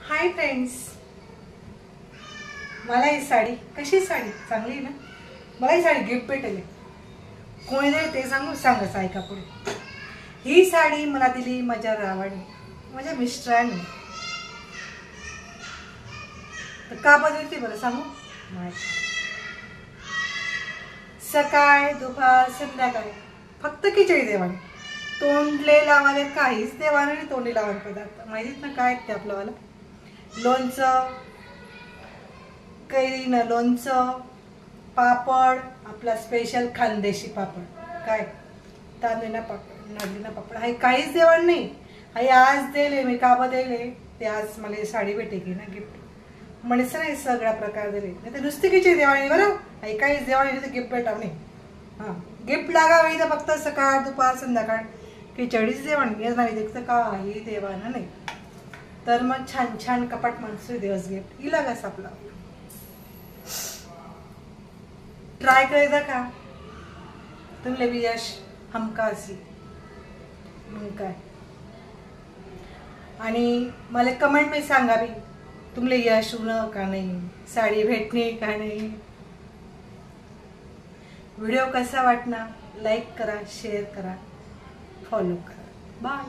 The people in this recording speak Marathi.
हाय फ्रेंड्स, मला ही साडी कशी साडी चांगली ना. मला ही साडी गिफ्ट भेटले. कोणी दिली ते सांगच ऐका पुढे. ही साडी मला दिली माझ्या रावाने, माझ्या मिस्टरांनी. तर का बदलते बरं सांगू. सकाळ दुपार संध्याकाळ फक्त खिचडी देवाने. तोंडले लावाले काहीच देवाने नाही. तोंडी लावाले पदार्थ माहितीत ना काय ते आपलं. लोणचं, कैरीनं लोणचं, पापड, आपला स्पेशल खानदेशी पापड, काय तांदळीना पापड, नागलीना पापड. हाय काहीच देवाण नाही. हाय आज दिले मी का दिले ते. आज मला साडी भेटे की ना गिफ्ट म्हणेच नाही. सगळा प्रकार दिले नाही तर नुसती किची देवाणी बरं. हाय काहीच देवाणी नाही तर गिफ्ट भेटाव नाही. हां गिफ्ट लागावी तर फक्त सकाळ दुपार संध्याकाळ खिचडीच देवाणी. येत नाही देखतं काही देवानं नाही. तर मग छान छान कपाट माणसं दिवस गिफ्ट ही लागास आपला. ट्राय करायचा का तुमले बी यश हमकासी मग काय. आणि मला कमेंट में सांगा बी तुमले यश होणं का नाही, साडी भेटणे का नाही. व्हिडिओ कसा वाटणार लाईक करा, शेअर करा, फॉलो करा. बाय.